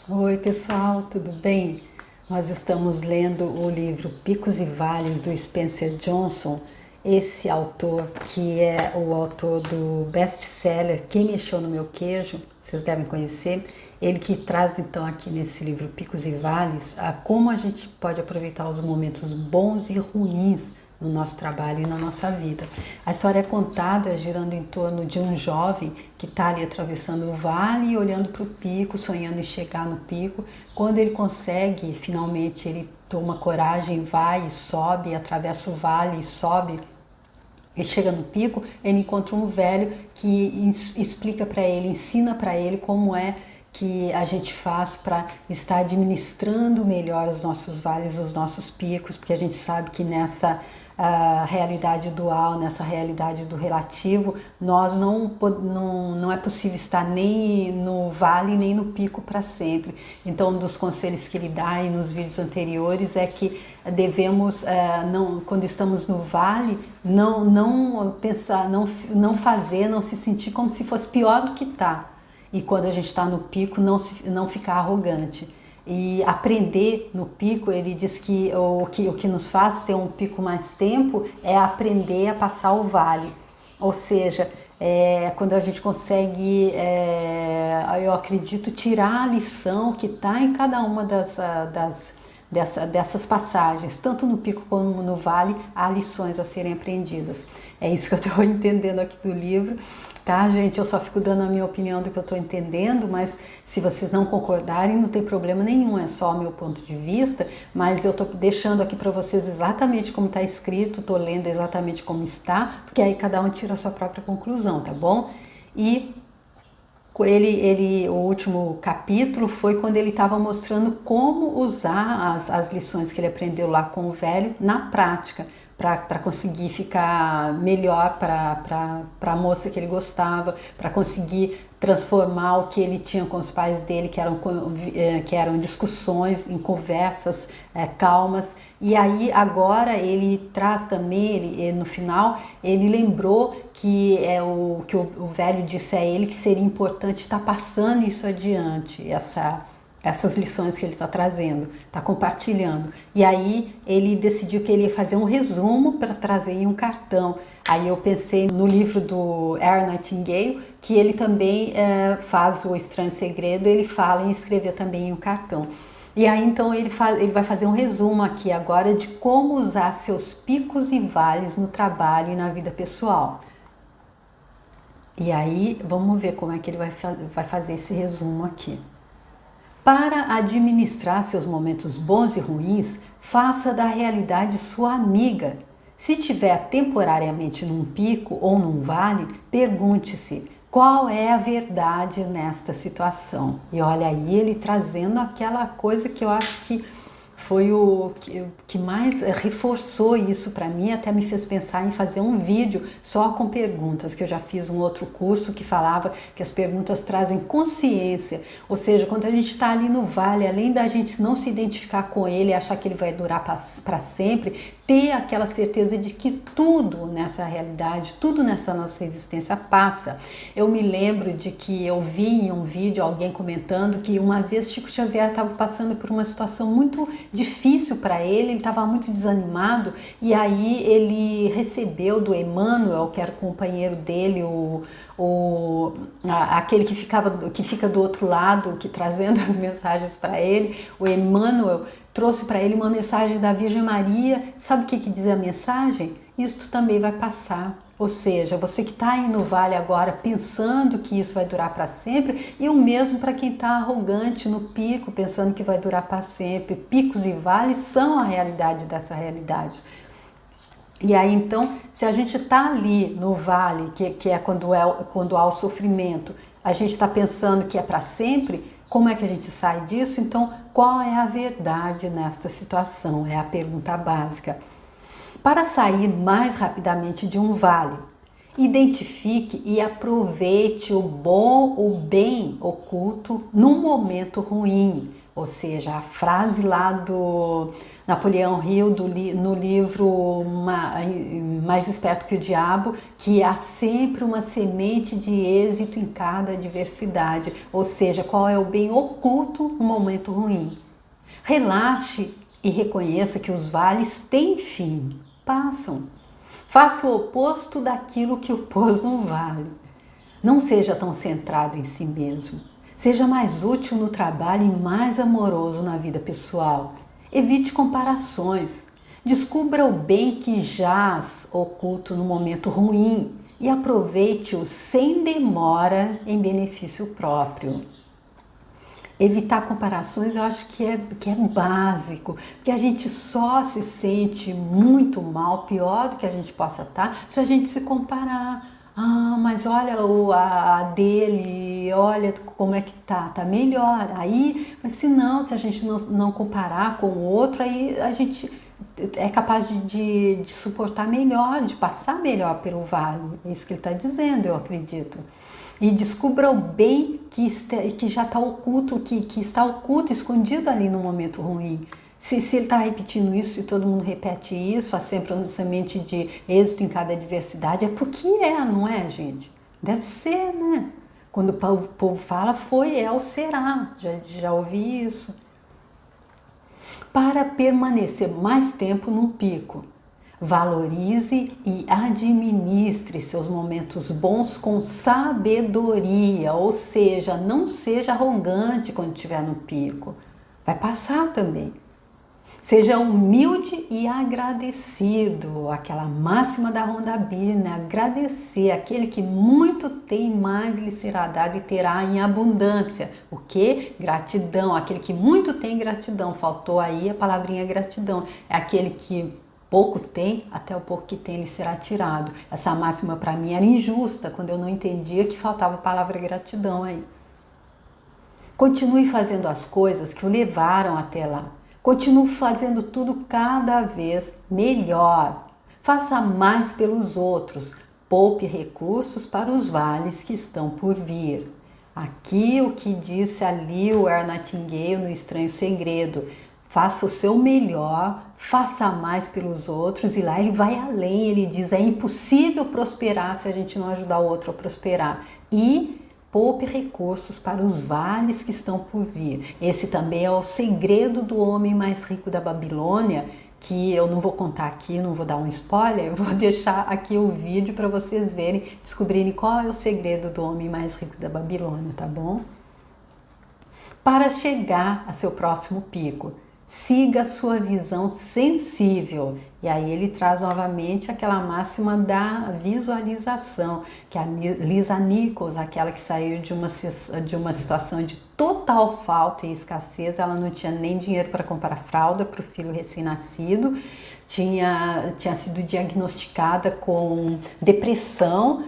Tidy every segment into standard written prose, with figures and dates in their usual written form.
Oi, pessoal, tudo bem? Nós estamos lendo o livro Picos e Vales do Spencer Johnson, esse autor que é o autor do best-seller Quem Mexeu no Meu Queijo, vocês devem conhecer. Ele que traz então aqui nesse livro Picos e Vales a como a gente pode aproveitar os momentos bons e ruins no nosso trabalho e na nossa vida. A história é contada girando em torno de um jovem que está ali atravessando o vale e olhando para o pico, sonhando em chegar no pico. Quando ele consegue, finalmente ele toma coragem, vai e sobe, atravessa o vale e sobe e chega no pico, ele encontra um velho que explica para ele, ensina para ele como é que a gente faz para estar administrando melhor os nossos vales, os nossos picos, porque a gente sabe que nessa realidade dual, nessa realidade do relativo, nós não é possível estar nem no vale nem no pico para sempre. Então, um dos conselhos que ele dá aí nos vídeos anteriores é que devemos, quando estamos no vale, não pensar, não fazer, não se sentir como se fosse pior do que está. E quando a gente está no pico, não ficar arrogante. E aprender no pico, ele diz que o que nos faz ter um pico mais tempo é aprender a passar o vale. Ou seja, quando a gente consegue, eu acredito, tirar a lição que está em cada uma dessas passagens, tanto no pico como no vale, há lições a serem aprendidas. É isso que eu estou entendendo aqui do livro, tá, gente? Eu só fico dando a minha opinião do que eu estou entendendo, mas se vocês não concordarem, não tem problema nenhum, é só o meu ponto de vista, mas eu estou deixando aqui para vocês exatamente como está escrito, estou lendo exatamente como está, porque aí cada um tira a sua própria conclusão, tá bom? E o último capítulo foi quando ele estava mostrando como usar as lições que ele aprendeu lá com o velho na prática, para conseguir ficar melhor para a moça que ele gostava, para conseguir transformar o que ele tinha com os pais dele, que eram discussões em conversas calmas. E aí agora ele traz também, ele, no final, ele lembrou que o velho disse a ele que seria importante estar passando isso adiante, essas lições que ele está trazendo, está compartilhando. E aí ele decidiu que ele ia fazer um resumo para trazer em um cartão. Aí eu pensei no livro do Earl Nightingale, que ele também faz o Estranho Segredo, ele fala em escrever também em um cartão. E aí então ele vai fazer um resumo aqui agora de como usar seus picos e vales no trabalho e na vida pessoal. E aí vamos ver como é que ele vai fazer esse resumo aqui. Para administrar seus momentos bons e ruins, faça da realidade sua amiga. Se estiver temporariamente num pico ou num vale, pergunte-se: qual é a verdade nesta situação? E olha aí ele trazendo aquela coisa que eu acho que foi o que mais reforçou isso para mim, até me fez pensar em fazer um vídeo só com perguntas, que eu já fiz um outro curso que falava que as perguntas trazem consciência, ou seja, quando a gente está ali no vale, além da gente não se identificar com ele e achar que ele vai durar para sempre, ter aquela certeza de que tudo nessa realidade, tudo nessa nossa existência passa. Eu me lembro de que eu vi em um vídeo alguém comentando que uma vez Chico Xavier estava passando por uma situação muito difícil para ele estava muito desanimado e aí ele recebeu do Emmanuel, que era o companheiro dele, aquele que fica do outro lado, que trazendo as mensagens para ele, o Emmanuel trouxe para ele uma mensagem da Virgem Maria. Sabe o que diz a mensagem? Isto também vai passar. Ou seja, você que está aí no vale agora pensando que isso vai durar para sempre, e o mesmo para quem está arrogante no pico, pensando que vai durar para sempre. Picos e vales são a realidade dessa realidade. E aí então, se a gente está ali no vale, que é quando há o sofrimento, a gente está pensando que é para sempre, como é que a gente sai disso? Então, qual é a verdade nesta situação? É a pergunta básica. Para sair mais rapidamente de um vale, identifique e aproveite o bem oculto num momento ruim. Ou seja, a frase lá do Napoleão Hill no livro Mais Esperto que o Diabo, que há sempre uma semente de êxito em cada adversidade. Ou seja, qual é o bem oculto no momento ruim. Relaxe e reconheça que os vales têm fim, passam. Faça o oposto daquilo que o pôs no vale. Não seja tão centrado em si mesmo. Seja mais útil no trabalho e mais amoroso na vida pessoal. Evite comparações. Descubra o bem que jaz oculto no momento ruim e aproveite-o sem demora em benefício próprio. Evitar comparações eu acho que é básico, porque a gente só se sente muito mal, pior do que a gente possa estar, se a gente se comparar. Ah, mas olha a dele, olha como é que tá melhor. Aí, mas se a gente não comparar com o outro, aí a gente é capaz de suportar melhor, de passar melhor pelo vale. É isso que ele está dizendo, eu acredito. E descubra o bem que já está oculto, que está oculto, escondido ali no momento ruim. Se ele está repetindo isso, se todo mundo repete isso, há sempre uma semente de êxito em cada adversidade, é porque não é, gente? Deve ser, né? Quando o povo fala, foi, é ou será. Já ouvi isso. Para permanecer mais tempo num pico, valorize e administre seus momentos bons com sabedoria, ou seja, não seja arrogante quando estiver no pico. Vai passar também. Seja humilde e agradecido, aquela máxima da Rhonda Byrne, né? Agradecer, aquele que muito tem, mais lhe será dado e terá em abundância. O que? Gratidão, aquele que muito tem, gratidão. Faltou aí a palavrinha gratidão, é aquele que pouco tem, até o pouco que tem lhe será tirado. Essa máxima para mim era injusta, quando eu não entendia que faltava a palavra gratidão aí. Continue fazendo as coisas que o levaram até lá. Continue fazendo tudo cada vez melhor. Faça mais pelos outros. Poupe recursos para os vales que estão por vir. Aqui o que disse ali o Earl Nightingale no Estranho Segredo. Faça o seu melhor, faça mais pelos outros, e lá ele vai além, ele diz, é impossível prosperar se a gente não ajudar o outro a prosperar. E poupe recursos para os vales que estão por vir. Esse também é o segredo do homem mais rico da Babilônia, que eu não vou contar aqui, não vou dar um spoiler, eu vou deixar aqui o vídeo para vocês verem, descobrirem qual é o segredo do homem mais rico da Babilônia, tá bom? Para chegar a seu próximo pico, siga a sua visão sensível. E aí ele traz novamente aquela máxima da visualização, que a Lisa Nichols, aquela que saiu de uma situação de total falta e escassez, ela não tinha nem dinheiro para comprar fralda para o filho recém-nascido, tinha sido diagnosticada com depressão,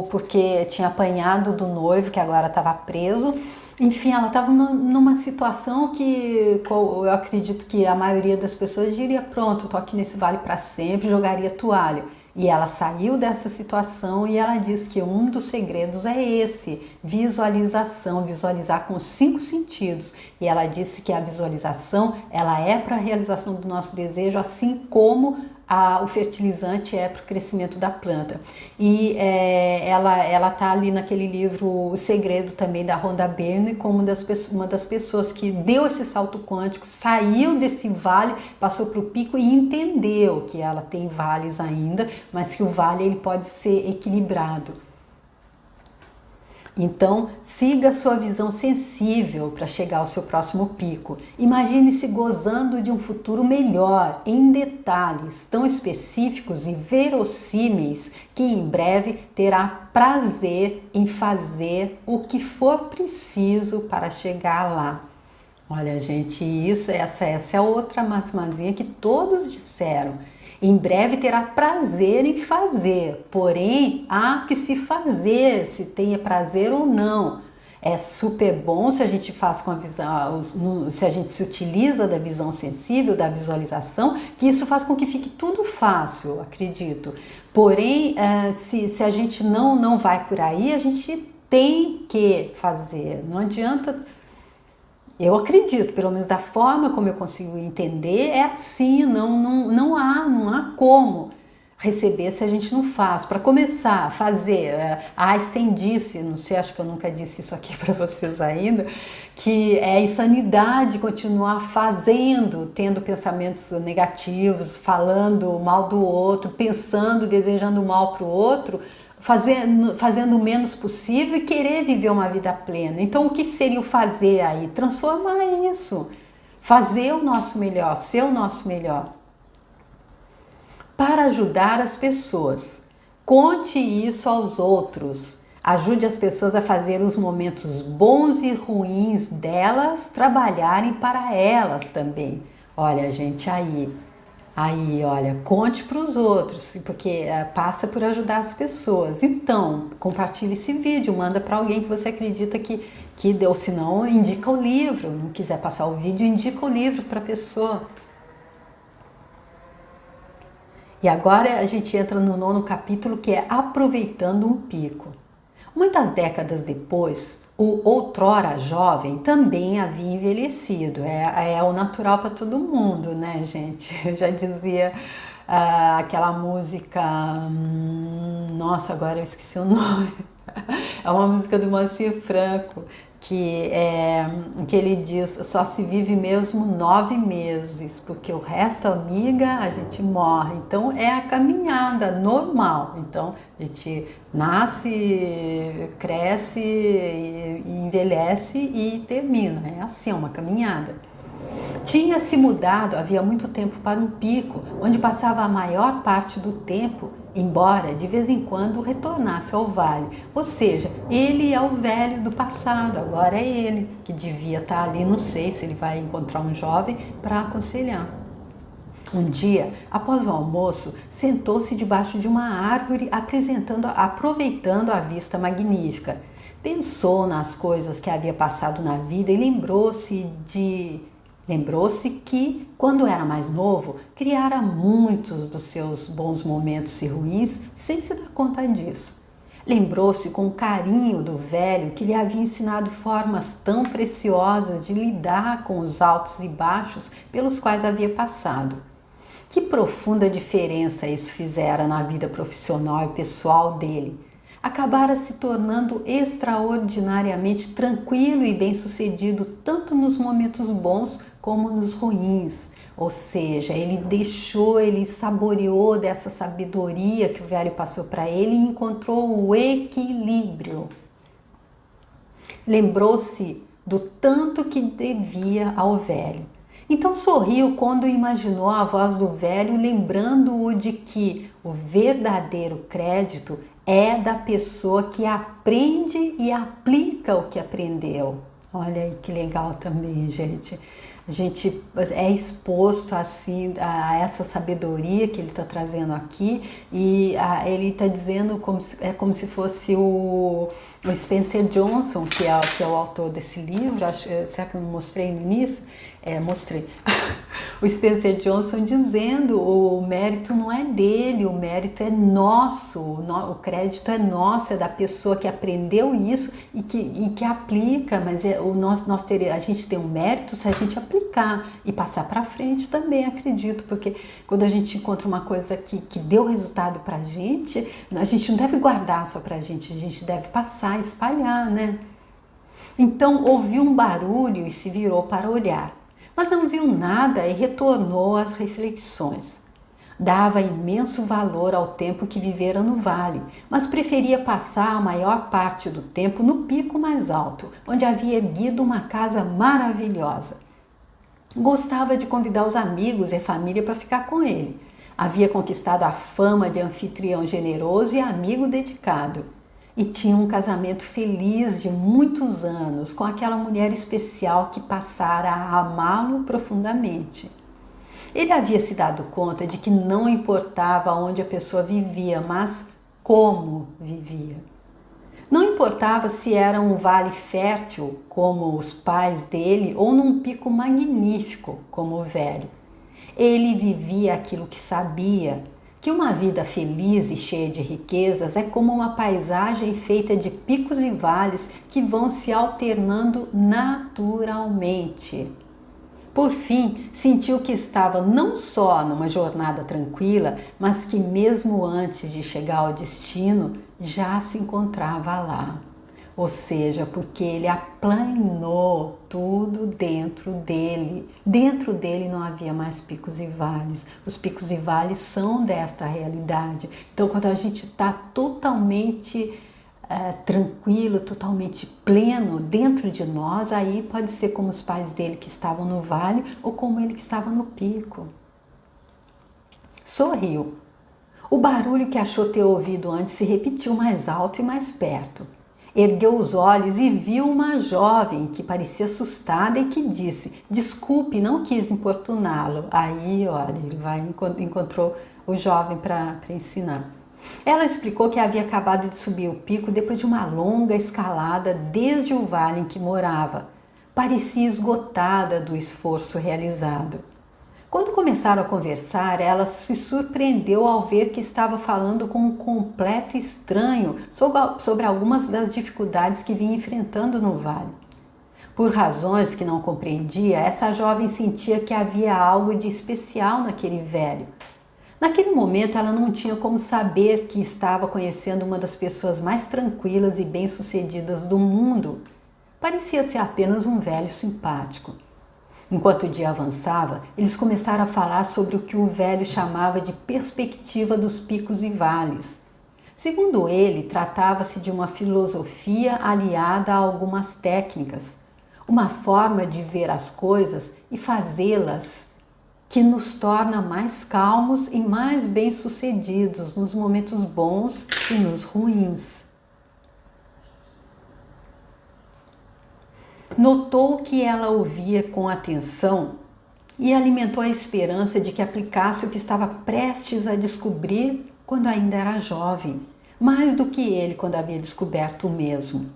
porque tinha apanhado do noivo que agora estava preso. Enfim, ela estava numa situação que eu acredito que a maioria das pessoas diria, pronto, tô aqui nesse vale para sempre, jogaria toalha. E ela saiu dessa situação e ela diz que um dos segredos é esse, visualização, visualizar com os 5 sentidos. E ela disse que a visualização, ela é para a realização do nosso desejo, assim como o fertilizante é para o crescimento da planta. E ela tá ali naquele livro O Segredo também da Rhonda Byrne como uma das pessoas que deu esse salto quântico, saiu desse vale, passou para o pico e entendeu que ela tem vales ainda, mas que o vale ele pode ser equilibrado. Então, siga a sua visão sensível para chegar ao seu próximo pico. Imagine-se gozando de um futuro melhor, em detalhes tão específicos e verossímeis que em breve terá prazer em fazer o que for preciso para chegar lá. Olha, gente, essa é outra máximazinha que todos disseram. Em breve terá prazer em fazer, porém há que se fazer, se tenha prazer ou não. É super bom se a gente faz com a visão, se a gente se utiliza da visão sensível, da visualização, que isso faz com que fique tudo fácil, acredito. Porém, se a gente não vai por aí, a gente tem que fazer. Não adianta Eu acredito, pelo menos da forma como eu consigo entender, é assim, não há como receber se a gente não faz. Para começar a fazer, Einstein disse, não sei, acho que eu nunca disse isso aqui para vocês ainda, que é insanidade continuar fazendo, tendo pensamentos negativos, falando mal do outro, pensando, desejando mal para o outro, fazendo o menos possível e querer viver uma vida plena. Então, o que seria o fazer aí? Transformar isso. Fazer o nosso melhor, ser o nosso melhor. Para ajudar as pessoas. Conte isso aos outros. Ajude as pessoas a fazer os momentos bons e ruins delas trabalharem para elas também. Olha, gente, olha, conte para os outros, porque passa por ajudar as pessoas. Então, compartilhe esse vídeo, manda para alguém que você acredita que deu, se não, indica o livro. Não quiser passar o vídeo, indica o livro para a pessoa. E agora a gente entra no 9º capítulo, que é Aproveitando um Pico. Muitas décadas depois, o outrora jovem também havia envelhecido. É o natural para todo mundo, né, gente? Eu já dizia aquela música... nossa, agora eu esqueci o nome. É uma música do Moacir Franco, que ele diz: só se vive mesmo 9 meses, porque o resto, amiga, a gente morre. Então é a caminhada normal. Então a gente nasce, cresce, envelhece e termina. É assim, é uma caminhada. Tinha se mudado havia muito tempo para um pico, onde passava a maior parte do tempo, embora de vez em quando retornasse ao vale. Ou seja, ele é o velho do passado, agora é ele que devia estar ali, não sei se ele vai encontrar um jovem para aconselhar. Um dia, após o almoço, sentou-se debaixo de uma árvore, aproveitando a vista magnífica. Pensou nas coisas que havia passado na vida e lembrou-se que, quando era mais novo, criara muitos dos seus bons momentos e ruins sem se dar conta disso. Lembrou-se com carinho do velho que lhe havia ensinado formas tão preciosas de lidar com os altos e baixos pelos quais havia passado. Que profunda diferença isso fizera na vida profissional e pessoal dele. Acabara se tornando extraordinariamente tranquilo e bem-sucedido tanto nos momentos bons como nos ruins. Ou seja, ele saboreou dessa sabedoria que o velho passou para ele e encontrou o equilíbrio. Lembrou-se do tanto que devia ao velho. Então sorriu quando imaginou a voz do velho, lembrando-o de que o verdadeiro crédito é da pessoa que aprende e aplica o que aprendeu. Olha aí que legal também, gente. A gente é exposto assim a essa sabedoria que ele está trazendo aqui e ele está dizendo como se fosse o Spencer Johnson, que é o autor desse livro. Será que eu não mostrei no início? Mostrei. O Spencer Johnson dizendo: o mérito não é dele, o mérito é nosso, o crédito é nosso, é da pessoa que aprendeu isso e que aplica, mas a gente tem um mérito se a gente aplicar e passar para frente também, acredito, porque quando a gente encontra uma coisa que deu resultado para a gente não deve guardar só para a gente deve passar, espalhar, né? Então ouviu um barulho e se virou para olhar. Mas não viu nada e retornou às reflexões. Dava imenso valor ao tempo que vivera no vale, mas preferia passar a maior parte do tempo no pico mais alto, onde havia erguido uma casa maravilhosa. Gostava de convidar os amigos e a família para ficar com ele. Havia conquistado a fama de anfitrião generoso e amigo dedicado. E tinha um casamento feliz de muitos anos com aquela mulher especial que passara a amá-lo profundamente. Ele havia se dado conta de que não importava onde a pessoa vivia, mas como vivia. Não importava se era um vale fértil, como os pais dele, ou num pico magnífico, como o velho. Ele vivia aquilo que sabia, que uma vida feliz e cheia de riquezas é como uma paisagem feita de picos e vales que vão se alternando naturalmente. Por fim, sentiu que estava não só numa jornada tranquila, mas que mesmo antes de chegar ao destino, já se encontrava lá. Ou seja, porque ele aplanou tudo dentro dele. Dentro dele não havia mais picos e vales. Os picos e vales são desta realidade. Então, quando a gente está totalmente tranquilo, totalmente pleno dentro de nós, aí pode ser como os pais dele que estavam no vale ou como ele que estava no pico. Sorriu. O barulho que achou ter ouvido antes se repetiu mais alto e mais perto. Ergueu os olhos e viu uma jovem que parecia assustada e que disse: desculpe, não quis importuná-lo. Aí, olha, ele encontrou o jovem para ensinar. Ela explicou que havia acabado de subir o pico depois de uma longa escalada desde o vale em que morava. Parecia esgotada do esforço realizado. Quando começaram a conversar, ela se surpreendeu ao ver que estava falando com um completo estranho sobre algumas das dificuldades que vinha enfrentando no vale. Por razões que não compreendia, essa jovem sentia que havia algo de especial naquele velho. Naquele momento, ela não tinha como saber que estava conhecendo uma das pessoas mais tranquilas e bem-sucedidas do mundo. Parecia ser apenas um velho simpático. Enquanto o dia avançava, eles começaram a falar sobre o que o velho chamava de perspectiva dos picos e vales. Segundo ele, tratava-se de uma filosofia aliada a algumas técnicas, uma forma de ver as coisas e fazê-las que nos torna mais calmos e mais bem-sucedidos nos momentos bons e nos ruins. Notou que ela ouvia com atenção e alimentou a esperança de que aplicasse o que estava prestes a descobrir quando ainda era jovem, mais do que ele quando havia descoberto o mesmo.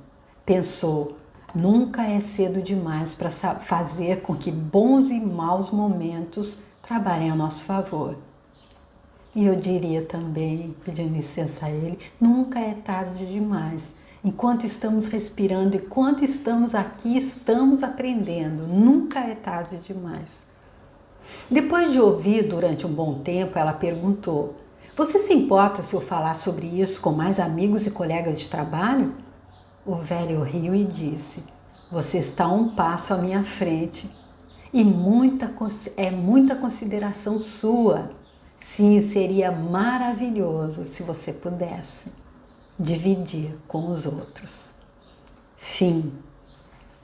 Pensou: nunca é cedo demais para fazer com que bons e maus momentos trabalhem a nosso favor. E eu diria também, pedindo licença a ele, nunca é tarde demais. Enquanto estamos respirando, enquanto estamos aqui, estamos aprendendo. Nunca é tarde demais. Depois de ouvir durante um bom tempo, ela perguntou: você se importa se eu falar sobre isso com mais amigos e colegas de trabalho? O velho riu e disse: você está um passo à minha frente e muita consideração sua. Sim, seria maravilhoso se você pudesse dividir com os outros. Fim.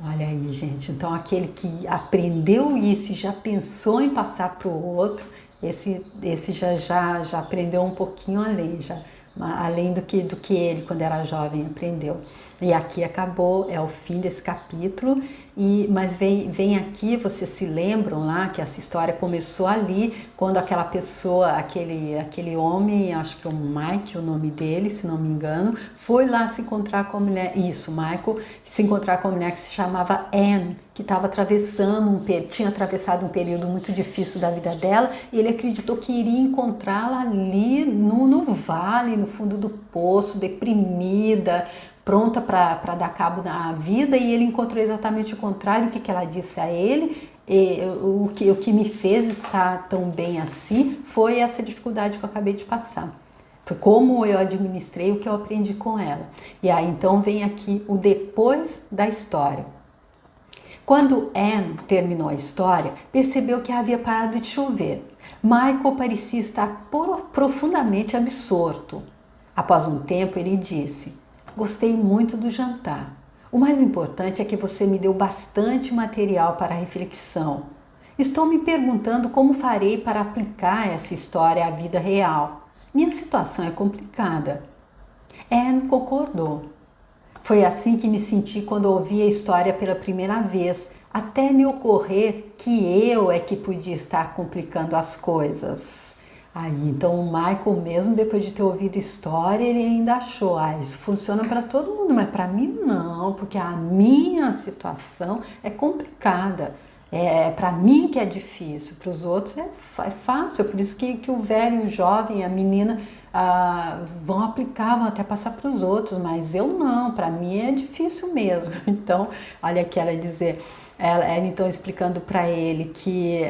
Olha aí, gente. Então, aquele que aprendeu isso e já pensou em passar para o outro, esse já aprendeu um pouquinho além do que ele, quando era jovem, aprendeu. E aqui acabou, é o fim desse capítulo, mas vem aqui, vocês se lembram lá que essa história começou ali, quando aquela pessoa, aquele homem, acho que é o Mike, o nome dele, se não me engano, foi lá se encontrar com a mulher, Michael, se encontrar com a mulher que se chamava Anne, que estava tinha atravessado um período muito difícil da vida dela, e ele acreditou que iria encontrá-la ali no vale, no fundo do poço, deprimida, pronta para dar cabo na vida, e ele encontrou exatamente o contrário. O que ela disse a ele, o que me fez estar tão bem assim, foi essa dificuldade que eu acabei de passar. Foi como eu administrei o que eu aprendi com ela. E aí então vem aqui o depois da história. Quando Anne terminou a história, percebeu que havia parado de chover. Michael parecia estar profundamente absorto. Após um tempo, ele disse: gostei muito do jantar. O mais importante é que você me deu bastante material para reflexão. Estou me perguntando como farei para aplicar essa história à vida real. Minha situação é complicada. Anne concordou. Foi assim que me senti quando ouvi a história pela primeira vez, até me ocorrer que eu é que podia estar complicando as coisas. Aí, então, o Michael, mesmo depois de ter ouvido a história, ele ainda achou: isso funciona para todo mundo, mas para mim não, porque a minha situação é complicada. Para mim que é difícil, para os outros é fácil. É por isso que o velho, o jovem, a menina vão aplicar, vão até passar para os outros, mas eu não, para mim é difícil mesmo. Então, olha aqui ela dizer, ela então explicando para ele que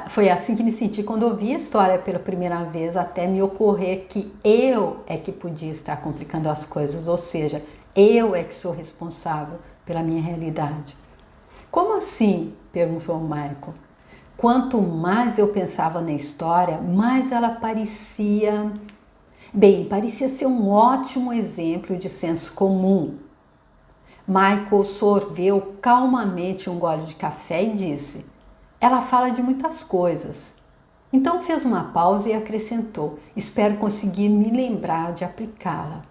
foi assim que me senti quando ouvi a história pela primeira vez, até me ocorrer que eu é que podia estar complicando as coisas, ou seja, eu é que sou responsável pela minha realidade. Como assim? Perguntou o Michael. Quanto mais eu pensava na história, mais ela parecia ser um ótimo exemplo de senso comum. Michael sorveu calmamente um gole de café e disse: ela fala de muitas coisas. Então fez uma pausa e acrescentou: espero conseguir me lembrar de aplicá-la.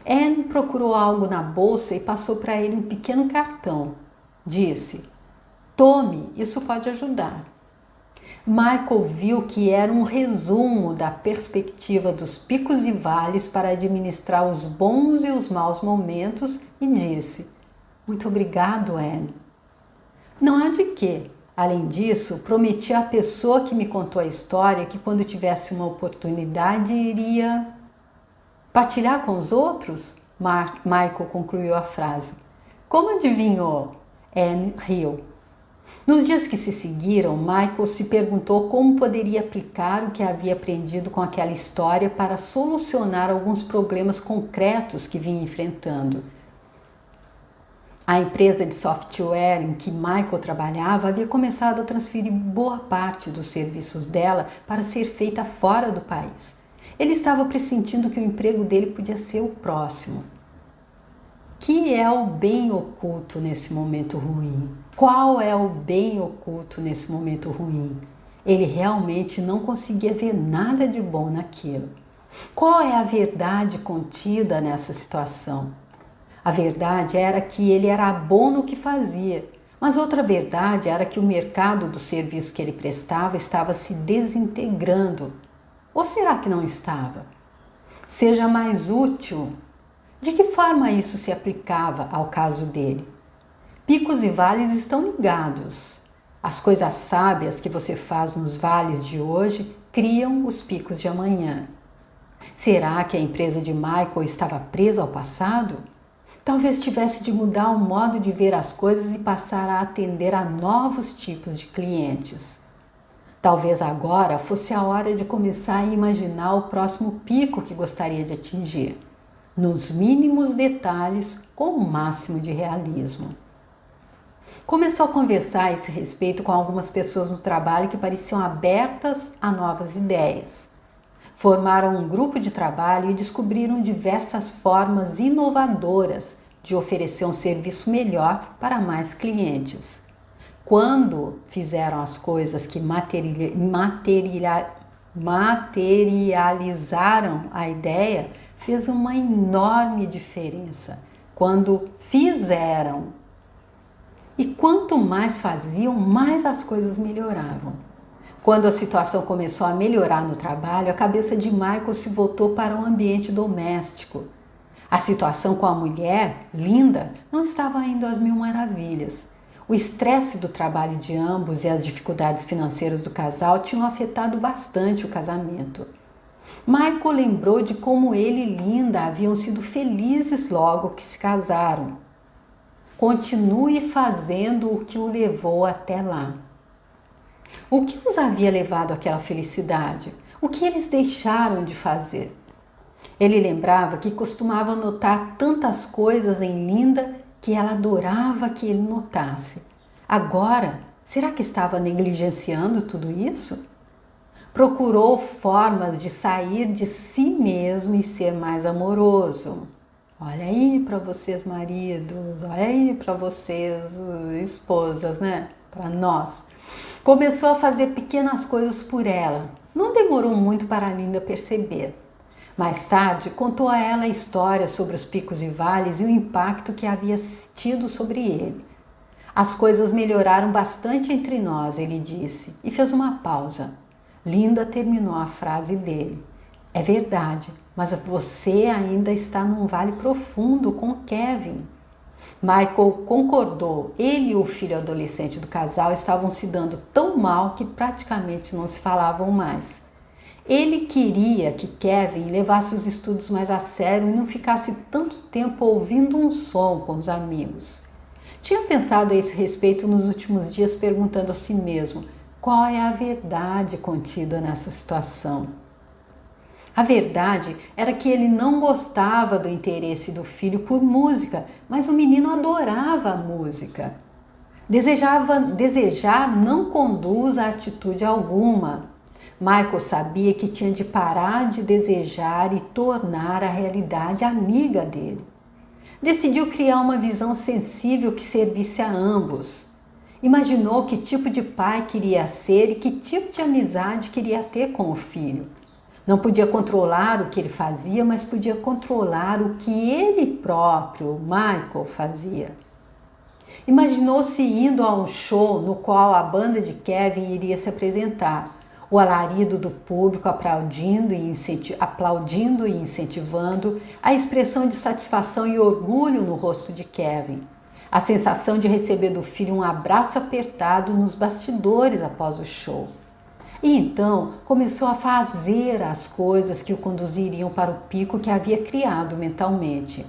Anne procurou algo na bolsa e passou para ele um pequeno cartão. Disse: tome, isso pode ajudar. Michael viu que era um resumo da perspectiva dos picos e vales para administrar os bons e os maus momentos e disse: muito obrigado, Anne. Não há de quê. Além disso, prometi à pessoa que me contou a história que quando tivesse uma oportunidade iria partilhar com os outros. Michael concluiu a frase. Como adivinhou? Anne riu. Nos dias que se seguiram, Michael se perguntou como poderia aplicar o que havia aprendido com aquela história para solucionar alguns problemas concretos que vinha enfrentando. A empresa de software em que Michael trabalhava havia começado a transferir boa parte dos serviços dela para ser feita fora do país. Ele estava pressentindo que o emprego dele podia ser o próximo. Que é o bem oculto nesse momento ruim? Qual é o bem oculto nesse momento ruim? Ele realmente não conseguia ver nada de bom naquilo. Qual é a verdade contida nessa situação? A verdade era que ele era bom no que fazia, mas outra verdade era que o mercado do serviço que ele prestava estava se desintegrando. Ou será que não estava? Seja mais útil. De que forma isso se aplicava ao caso dele? Picos e vales estão ligados. As coisas sábias que você faz nos vales de hoje criam os picos de amanhã. Será que a empresa de Michael estava presa ao passado? Talvez tivesse de mudar o modo de ver as coisas e passar a atender a novos tipos de clientes. Talvez agora fosse a hora de começar a imaginar o próximo pico que gostaria de atingir, nos mínimos detalhes, com o máximo de realismo. Começou a conversar a esse respeito com algumas pessoas no trabalho que pareciam abertas a novas ideias. Formaram um grupo de trabalho e descobriram diversas formas inovadoras de oferecer um serviço melhor para mais clientes. Quando fizeram as coisas que materializaram a ideia, fez uma enorme diferença. Quando fizeram. E quanto mais faziam, mais as coisas melhoravam. Quando a situação começou a melhorar no trabalho, a cabeça de Michael se voltou para o ambiente doméstico. A situação com a mulher, Linda, não estava indo às mil maravilhas. O estresse do trabalho de ambos e as dificuldades financeiras do casal tinham afetado bastante o casamento. Michael lembrou de como ele e Linda haviam sido felizes logo que se casaram. Continue fazendo o que o levou até lá. O que os havia levado àquela felicidade? O que eles deixaram de fazer? Ele lembrava que costumava notar tantas coisas em Linda que ela adorava que ele notasse. Agora, será que estava negligenciando tudo isso? Procurou formas de sair de si mesmo e ser mais amoroso. Olha aí para vocês maridos, olha aí para vocês esposas, né? Para nós. Começou a fazer pequenas coisas por ela. Não demorou muito para a Linda perceber. Mais tarde, contou a ela a história sobre os picos e vales e o impacto que havia tido sobre ele. As coisas melhoraram bastante entre nós, ele disse, e fez uma pausa. Linda terminou a frase dele. É verdade, mas você ainda está num vale profundo com Kevin. Michael concordou. Ele e o filho adolescente do casal estavam se dando tão mal que praticamente não se falavam mais. Ele queria que Kevin levasse os estudos mais a sério e não ficasse tanto tempo ouvindo um som com os amigos. Tinha pensado a esse respeito nos últimos dias, perguntando a si mesmo qual é a verdade contida nessa situação. A verdade era que ele não gostava do interesse do filho por música, mas o menino adorava a música. Desejar não conduz a atitude alguma. Michael sabia que tinha de parar de desejar e tornar a realidade amiga dele. Decidiu criar uma visão sensível que servisse a ambos. Imaginou que tipo de pai queria ser e que tipo de amizade queria ter com o filho. Não podia controlar o que ele fazia, mas podia controlar o que ele próprio, Michael, fazia. Imaginou-se indo a um show no qual a banda de Kevin iria se apresentar. O alarido do público aplaudindo e incentivando, a expressão de satisfação e orgulho no rosto de Kevin. A sensação de receber do filho um abraço apertado nos bastidores após o show. E então começou a fazer as coisas que o conduziriam para o pico que havia criado mentalmente.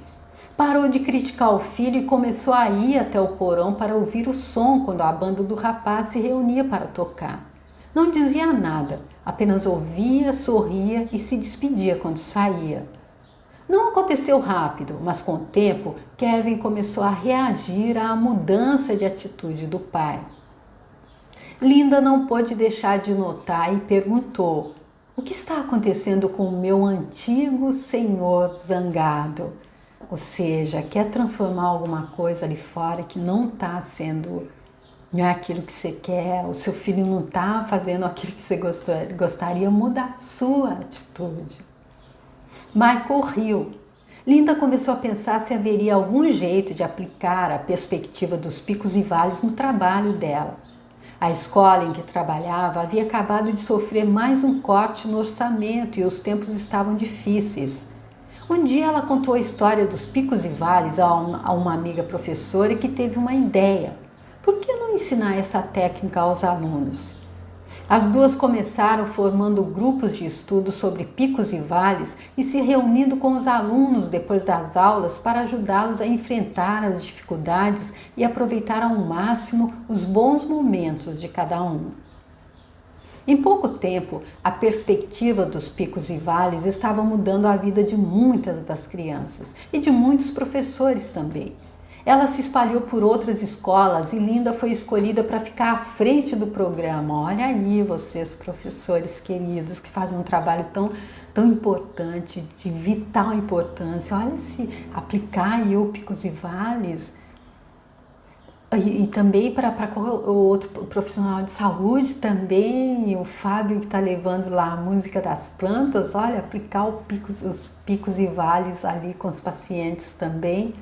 Parou de criticar o filho e começou a ir até o porão para ouvir o som quando a banda do rapaz se reunia para tocar. Não dizia nada, apenas ouvia, sorria e se despedia quando saía. Não aconteceu rápido, mas com o tempo, Kevin começou a reagir à mudança de atitude do pai. Linda não pôde deixar de notar e perguntou: o que está acontecendo com o meu antigo senhor zangado? Ou seja, quer transformar alguma coisa ali fora que não está sendo, não é aquilo que você quer, o seu filho não está fazendo aquilo que você gostaria, muda a sua atitude. Michael riu. Linda começou a pensar se haveria algum jeito de aplicar a perspectiva dos picos e vales no trabalho dela. A escola em que trabalhava havia acabado de sofrer mais um corte no orçamento e os tempos estavam difíceis. Um dia ela contou a história dos picos e vales a uma amiga professora que teve uma ideia. Por que não ensinar essa técnica aos alunos? As duas começaram formando grupos de estudo sobre picos e vales e se reunindo com os alunos depois das aulas para ajudá-los a enfrentar as dificuldades e aproveitar ao máximo os bons momentos de cada um. Em pouco tempo, a perspectiva dos picos e vales estava mudando a vida de muitas das crianças e de muitos professores também. Ela se espalhou por outras escolas e Linda foi escolhida para ficar à frente do programa. Olha aí vocês, professores queridos, que fazem um trabalho tão importante, de vital importância. Olha, se aplicar aí o Picos e Vales. E também para o outro profissional de saúde também, o Fábio que está levando lá a música das plantas, olha, aplicar os picos e vales ali com os pacientes também.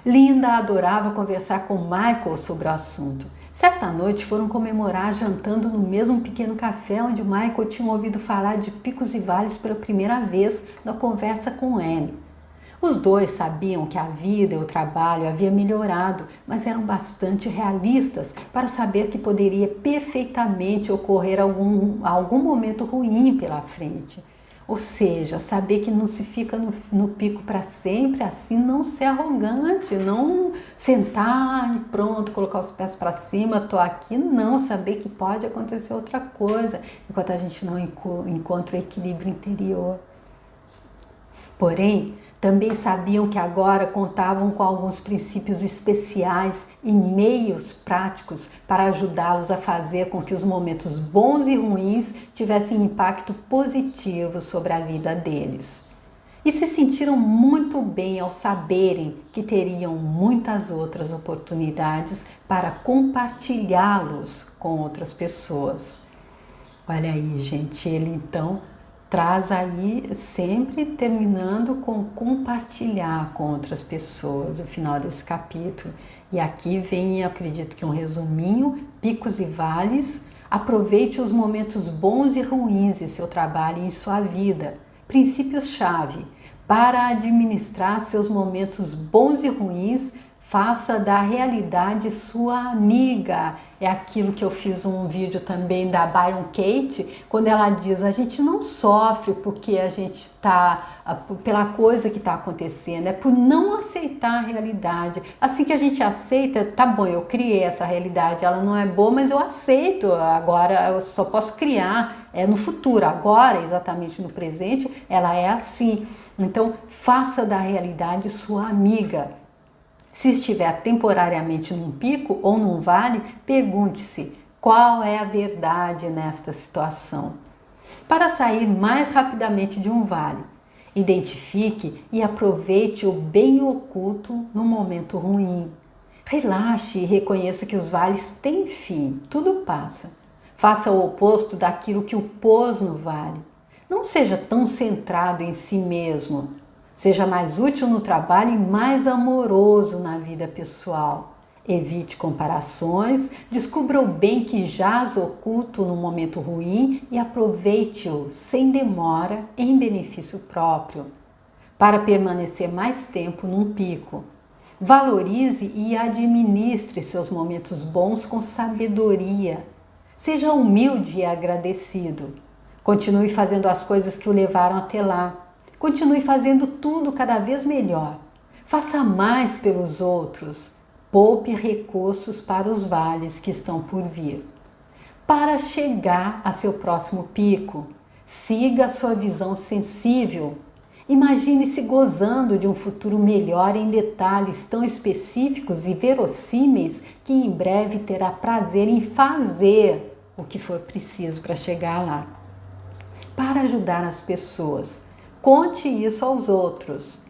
Linda adorava conversar com Michael sobre o assunto. Certa noite foram comemorar jantando no mesmo pequeno café onde Michael tinha ouvido falar de picos e vales pela primeira vez na conversa com Anne. Os dois sabiam que a vida e o trabalho haviam melhorado, mas eram bastante realistas para saber que poderia perfeitamente ocorrer algum momento ruim pela frente. Ou seja, saber que não se fica no pico para sempre, assim, não ser arrogante, não sentar e pronto, colocar os pés para cima, tô aqui, não, saber que pode acontecer outra coisa, enquanto a gente não encontra o equilíbrio interior. Porém, também sabiam que agora contavam com alguns princípios especiais e meios práticos para ajudá-los a fazer com que os momentos bons e ruins tivessem impacto positivo sobre a vida deles. E se sentiram muito bem ao saberem que teriam muitas outras oportunidades para compartilhá-los com outras pessoas. Olha aí, gente, ele então traz aí, sempre terminando com compartilhar com outras pessoas, o final desse capítulo. E aqui vem, acredito que um resuminho, picos e vales. Aproveite os momentos bons e ruins em seu trabalho e em sua vida. Princípios-chave. Para administrar seus momentos bons e ruins, Faça da realidade sua amiga. É aquilo que eu fiz um vídeo também da Byron Katie, quando ela diz: a gente não sofre porque a gente está pela coisa que está acontecendo, é por não aceitar a realidade. Assim que a gente aceita, tá bom, eu criei essa realidade, ela não é boa, mas eu aceito, agora eu só posso criar no futuro, agora, exatamente no presente, ela é assim. Então, faça da realidade sua amiga. Se estiver temporariamente num pico ou num vale, pergunte-se: qual é a verdade nesta situação? Para sair mais rapidamente de um vale, identifique e aproveite o bem oculto no momento ruim. Relaxe e reconheça que os vales têm fim, tudo passa. Faça o oposto daquilo que o pôs no vale. Não seja tão centrado em si mesmo. Seja mais útil no trabalho e mais amoroso na vida pessoal. Evite comparações, descubra o bem que jaz oculto no momento ruim e aproveite-o sem demora em benefício próprio. Para permanecer mais tempo num pico, valorize e administre seus momentos bons com sabedoria. Seja humilde e agradecido. Continue fazendo as coisas que o levaram até lá. Continue fazendo tudo cada vez melhor. Faça mais pelos outros. Poupe recursos para os vales que estão por vir. Para chegar a seu próximo pico, siga a sua visão sensível. Imagine-se gozando de um futuro melhor em detalhes tão específicos e verossímeis que em breve terá prazer em fazer o que for preciso para chegar lá. Para ajudar as pessoas, conte isso aos outros.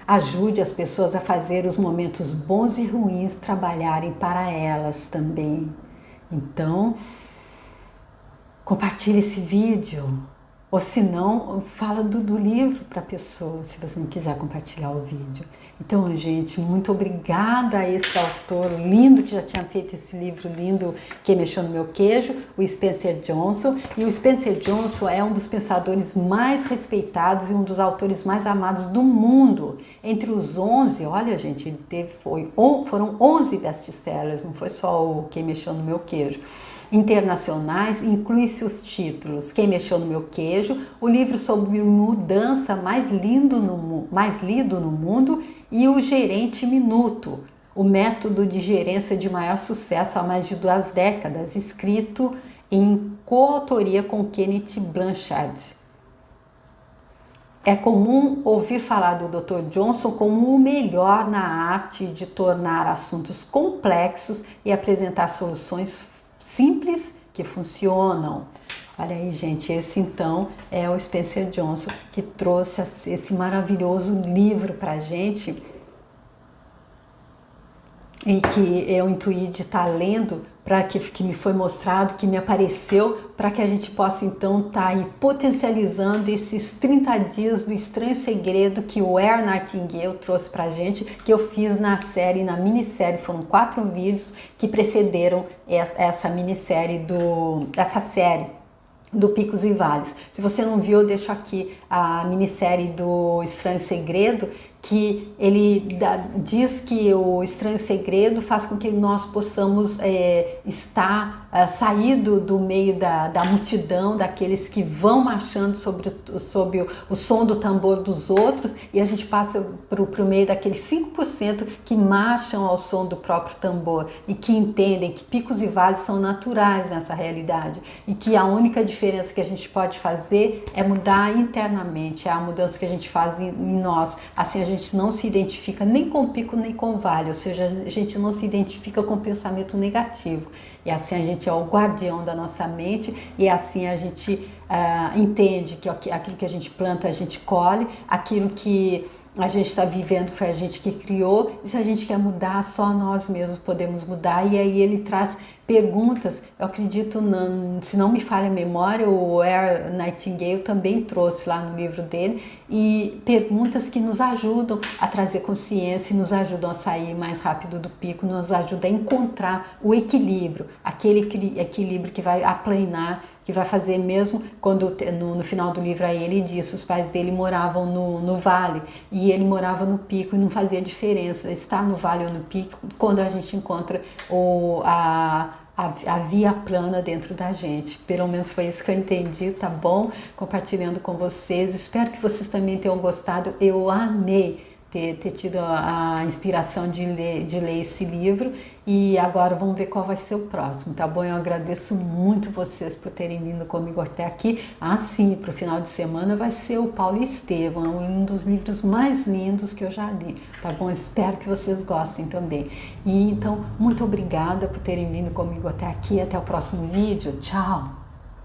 Ajude as pessoas a fazer os momentos bons e ruins trabalharem para elas também. Então, compartilhe esse vídeo. Ou se não, fala do livro para a pessoa, se você não quiser compartilhar o vídeo. Então, gente, muito obrigada a esse autor lindo que já tinha feito esse livro lindo, Quem Mexeu no Meu Queijo, o Spencer Johnson. E o Spencer Johnson é um dos pensadores mais respeitados e um dos autores mais amados do mundo. Entre os 11, olha, gente, ele foram 11 best-sellers, não foi só o Quem Mexeu no Meu Queijo. Internacionais, inclui-se os títulos Quem Mexeu no Meu Queijo, o livro sobre mudança mais lido no mundo e o Gerente Minuto, o método de gerência de maior sucesso há mais de 2 décadas, escrito em coautoria com Kenneth Blanchard. É comum ouvir falar do Dr. Johnson como o melhor na arte de tornar assuntos complexos e apresentar soluções simples que funcionam. Olha aí, gente, esse então é o Spencer Johnson que trouxe esse maravilhoso livro pra gente e que eu intuí de estar lendo, para que me foi mostrado, que me apareceu, para que a gente possa então estar aí potencializando esses 30 dias do Estranho Segredo que o Earl Nightingale trouxe para a gente, que eu fiz na minissérie, foram 4 vídeos que precederam essa minissérie essa série do Picos e Vales. Se você não viu, eu deixo aqui a minissérie do Estranho Segredo, que ele diz que o estranho segredo faz com que nós possamos sair do meio da multidão, daqueles que vão marchando sob o som do tambor dos outros, e a gente passa para o meio daqueles 5% que marcham ao som do próprio tambor e que entendem que picos e vales são naturais nessa realidade e que a única diferença que a gente pode fazer é mudar internamente, é a mudança que a gente faz em nós. Assim a gente não se identifica nem com pico nem com vale, ou seja, a gente não se identifica com pensamento negativo. E assim a gente é o guardião da nossa mente e assim a gente entende que aquilo que a gente planta a gente colhe, aquilo que a gente está vivendo foi a gente que criou, e se a gente quer mudar, só nós mesmos podemos mudar. E aí ele traz perguntas. Eu acredito, se não me falha a memória, o Earl Nightingale também trouxe lá no livro dele, e perguntas que nos ajudam a trazer consciência, nos ajudam a sair mais rápido do pico, nos ajudam a encontrar o equilíbrio, aquele equilíbrio que vai aplanar, que vai fazer mesmo quando no final do livro aí ele disse, os pais dele moravam no vale e ele morava no pico e não fazia diferença estar no vale ou no pico quando a gente encontra a via plana dentro da gente. Pelo menos foi isso que eu entendi, tá bom? Compartilhando com vocês. Espero que vocês também tenham gostado. Eu amei ter tido a inspiração de ler esse livro, e agora vamos ver qual vai ser o próximo, tá bom? Eu agradeço muito vocês por terem vindo comigo até aqui. Sim, para o final de semana vai ser o Paulo Estevam, um dos livros mais lindos que eu já li, tá bom? Espero que vocês gostem também. E então, muito obrigada por terem vindo comigo até aqui. Até o próximo vídeo. Tchau!